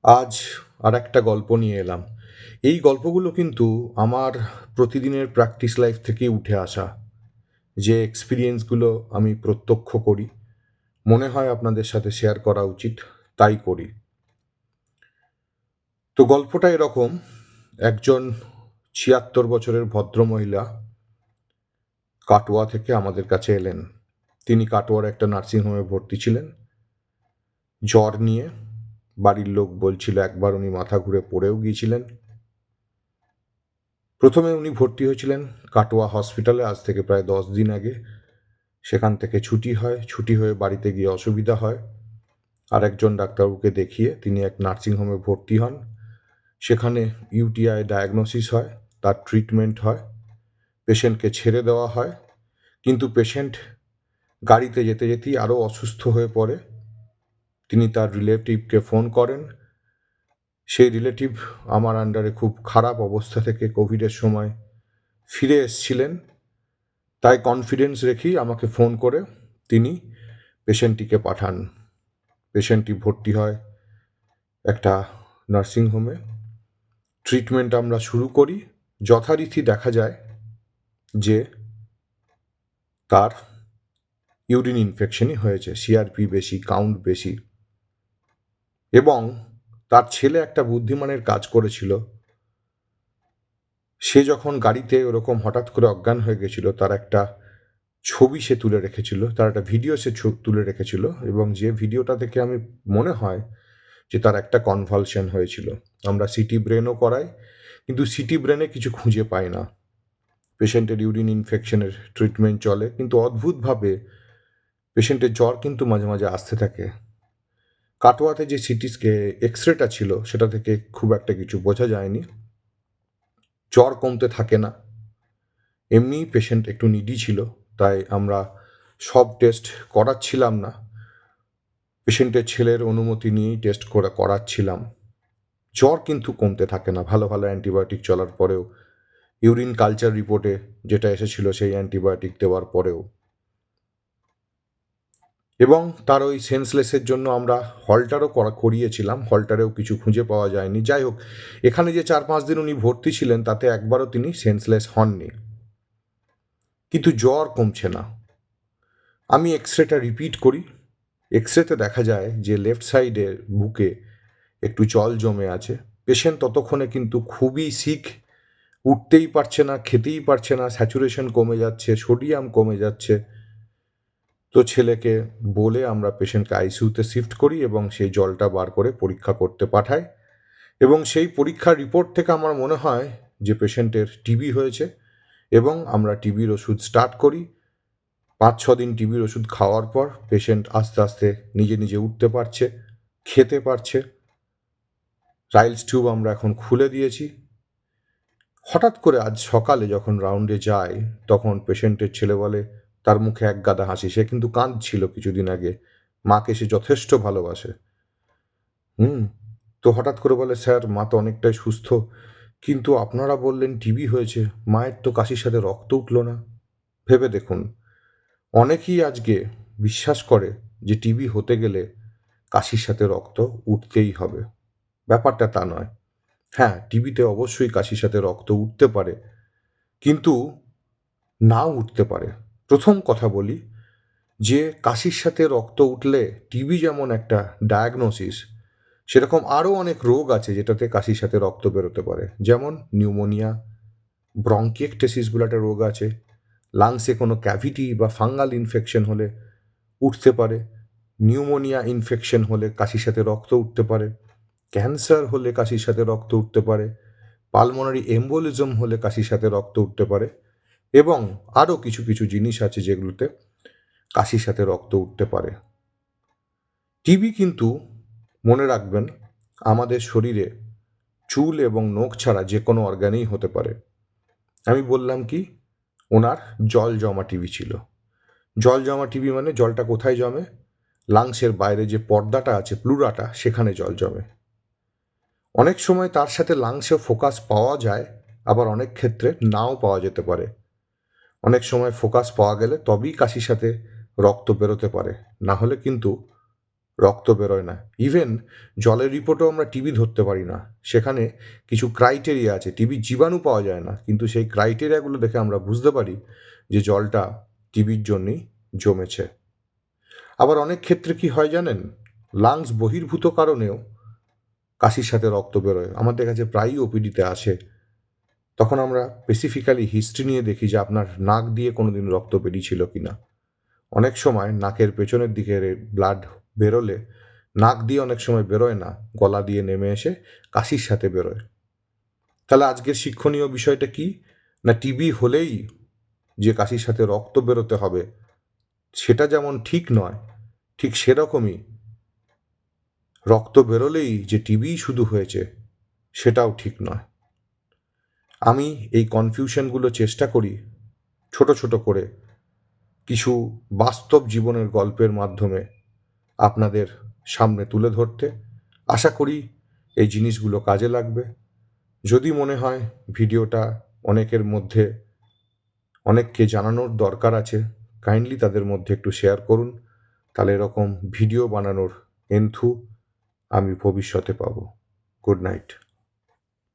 আজ আর একটা গল্প নিয়ে এলাম। এই গল্পগুলো কিন্তু আমার প্রতিদিনের প্র্যাকটিস লাইফ থেকেই উঠে আসা। যে এক্সপেরিয়েন্সগুলো আমি প্রত্যক্ষ করি, মনে হয় আপনাদের সাথে শেয়ার করা উচিত, তাই করি। তো গল্পটা এরকম, একজন ৭৬ বছরের ভদ্রমহিলা কাটোয়া থেকে আমাদের কাছে এলেন। তিনি কাটোয়ার একটা নার্সিংহোমে ভর্তি ছিলেন জ্বর নিয়ে। বাড়ির লোক বলছিল একবার উনি মাথা ঘুরে পড়েও গিয়েছিলেন। প্রথমে উনি ভর্তি হয়েছিলেন কাটোয়া হসপিটালে আজ থেকে প্রায় 10 দিন আগে। সেখান থেকে ছুটি হয়, ছুটি হয়ে বাড়িতে গিয়ে অসুবিধা হয়। আরেকজন ডাক্তারবাবুকে দেখিয়ে তিনি এক নার্সিংহোমে ভর্তি হন। সেখানে ইউটিআই ডায়াগনোসিস হয়, তার ট্রিটমেন্ট হয়, পেশেন্টকে ছেড়ে দেওয়া হয়। কিন্তু পেশেন্ট গাড়িতে যেতে যেতেই আরও অসুস্থ হয়ে পড়ে। তিনি তার রিলেটিভকে ফোন করেন। সেই রিলেটিভ আমার আন্ডারে খুব খারাপ অবস্থা থেকে কোভিডের সময় ফিরে এসছিলেন। তাই কনফিডেন্স রেখেই আমাকে ফোন করে তিনি পেশেন্টটিকে পাঠান। পেশেন্টটি ভর্তি হয় একটা নার্সিংহোমে। ট্রিটমেন্ট আমরা শুরু করি। যথারীতি দেখা যায় যে তার ইউরিন ইনফেকশনই হয়েছে, সিআরপি বেশি, কাউন্ট বেশি। এবং তার ছেলে একটা বুদ্ধিমানের কাজ করেছিল। সে যখন গাড়িতে ওরকম হঠাৎ করে অজ্ঞান হয়ে গেছিল, তার একটা ছবি সে তুলে রেখেছিল, তার একটা ভিডিও সে তুলে রেখেছিল, এবং যে ভিডিওটা দেখে আমি মনে হয় যে তার একটা কনভালশন হয়েছিল। আমরা সিটি ব্রেনও করাই, কিন্তু সিটি ব্রেনে কিছু খুঁজে পাই না। পেশেন্টের ইউরিন ইনফেকশনের ট্রিটমেন্ট চলে, কিন্তু অদ্ভুতভাবে পেশেন্টের জ্বর কিন্তু মাঝে মাঝে আসতে থাকে। কাটোয়াতে যে সিটিসকে এক্সরেটা ছিল সেটা থেকে খুব একটা কিছু বোঝা যায়নি। জ্বর কমতে থাকে না। এমনি পেশেন্ট একটু নিডি ছিল, তাই আমরা সব টেস্ট করাচ্ছিলাম না। পেশেন্টের ছেলের অনুমতি নিয়েই টেস্ট করাচ্ছিলাম। জ্বর কিন্তু কমতে থাকে না ভালো ভালো অ্যান্টিবায়োটিক চলার পরেও, ইউরিন কালচার রিপোর্টে যেটা এসেছিল সেই অ্যান্টিবায়োটিক দেওয়ার পরেও। এবং তার ওই সেন্সলেসের জন্য আমরা হলটারও করিয়েছিলাম, হলটারেও কিছু খুঁজে পাওয়া যায়নি। যাই হোক, এখানে যে 4-5 দিন উনি ভর্তি ছিলেন তাতে একবারও তিনি সেন্সলেস হননি। কিন্তু জ্বর কমছে না। আমি এক্সরেটা রিপিট করি। এক্সরেতে দেখা যায় যে লেফট সাইডের বুকে একটু জল জমে আছে। পেশেন্ট ততক্ষণে কিন্তু খুবই সিক, উঠতেই পারছে না, খেতেই পারছে না, স্যাচুরেশন কমে যাচ্ছে, সোডিয়াম কমে যাচ্ছে। তো ছেলেকে বলে আমরা পেশেন্টকে আইসিইউতে শিফট করি এবং সেই জলটা বার করে পরীক্ষা করতে পাঠাই। এবং সেই পরীক্ষার রিপোর্ট থেকে আমার মনে হয় যে পেশেন্টের টিবি হয়েছে, এবং আমরা টিবির ওষুধ স্টার্ট করি। 5-6 দিন টিবির ওষুধ খাওয়ার পর পেশেন্ট আস্তে আস্তে নিজে নিজে উঠতে পারছে, খেতে পারছে। রাইলস টিউব আমরা এখন খুলে দিয়েছি। হঠাৎ করে আজ সকালে যখন রাউন্ডে যাই, তখন পেশেন্টের ছেলে বলে, তার মুখে একগাদা হাসি, সে কিন্তু কাঁদছিল কিছুদিন আগে, মাকে সে যথেষ্ট ভালোবাসে। তো হঠাৎ করে বলে, স্যার মা তো অনেকটাই সুস্থ, কিন্তু আপনারা বললেন টিবি হয়েছে, মায়ের তো কাশির সাথে রক্ত উঠল না। ভেবে দেখুন, অনেকেই আজকে বিশ্বাস করে যে টিবি হতে গেলে কাশির সাথে রক্ত উঠতেই হবে। ব্যাপারটা তা নয়। হ্যাঁ, টিবিতে অবশ্যই কাশির সাথে রক্ত উঠতে পারে, কিন্তু নাও উঠতে পারে। প্রথম কথা বলি যে কাশির সাথে রক্ত উঠলে টিবি যেমন একটা ডায়াগনোসিস, সেরকম আরও অনেক রোগ আছে যেটাতে কাশির সাথে রক্ত বেরোতে পারে। যেমন নিউমোনিয়া, ব্রঙ্কিয়েকটেসিস বলে একটা রোগ আছে, লাংসে কোনো ক্যাভিটি বা ফাঙ্গাল ইনফেকশন হলে উঠতে পারে। নিউমোনিয়া ইনফেকশন হলে কাশির সাথে রক্ত উঠতে পারে। ক্যান্সার হলে কাশির সাথে রক্ত উঠতে পারে। পালমোনারি এম্বোলিজম হলে কাশির সাথে রক্ত উঠতে পারে। এবং আরও কিছু কিছু জিনিস আছে যেগুলোতে কাশির সাথে রক্ত উঠতে পারে। টিবি কিন্তু মনে রাখবেন, আমাদের শরীরে চুল এবং নখ ছাড়া যে কোনো অর্গানেই হতে পারে। আমি বললাম কি, ওনার জল জমা টিবি ছিল। জল জমা টিবি মানে জলটা কোথায় জমে? লাংসের বাইরে যে পর্দাটা আছে, প্লুরাটা, সেখানে জল জমে। অনেক সময় তার সাথে লাংসে ফোকাস পাওয়া যায়, আবার অনেক ক্ষেত্রে নাও পাওয়া যেতে পারে। অনেক সময় ফোকাস পাওয়া গেলে তবেই কাশির সাথে রক্ত বেরোতে পারে, না হলে কিন্তু রক্ত বেরোয় না। ইভেন জলের রিপোর্টও আমরা টিবি ধরতে পারি না। সেখানে কিছু ক্রাইটেরিয়া আছে, টিবির জীবাণু পাওয়া যায় না, কিন্তু সেই ক্রাইটেরিয়াগুলো দেখে আমরা বুঝতে পারি যে জলটা টিবির জন্যই জমেছে। আবার অনেক ক্ষেত্রে কি হয় জানেন, লাংস বহির্ভূত কারণেও কাশির সাথে রক্ত বেরোয়। আমাদের কাছে প্রায়ই ওপিডিতে আসে। তখন আমরা স্পেসিফিক্যালি হিস্ট্রি নিয়ে দেখি যে আপনার নাক দিয়ে কোনোদিন রক্ত বেরিয়েছিল কিনা। অনেক সময় নাকের পেছনের দিকে ব্লাড বেরোলে নাক দিয়ে অনেক সময় বেরোয় না, গলা দিয়ে নেমে এসে কাশির সাথে বেরোয়। তাহলে আজকের শিক্ষণীয় বিষয়টা কি না, টিবি হলেই যে কাশির সাথে রক্ত বেরোতে হবে সেটা যেমন ঠিক নয়, ঠিক সেরকমই রক্ত বেরোলেই যে টিবি শুধু হয়েছে সেটাও ঠিক নয়। আমি এই কনফিউশনগুলো চেষ্টা করি ছোট ছোট করে কিছু বাস্তব জীবনের গল্পের মাধ্যমে আপনাদের সামনে তুলে ধরতে। আশা করি এই জিনিসগুলো কাজে লাগবে। যদি মনে হয় ভিডিওটা অনেকের মধ্যে অনেককে জানানোর দরকার আছে, কাইন্ডলি তাদের মধ্যে একটু শেয়ার করুন। তাহলে এরকম ভিডিও বানানোর এন্থু আমি ভবিষ্যতে পাবো। Good night.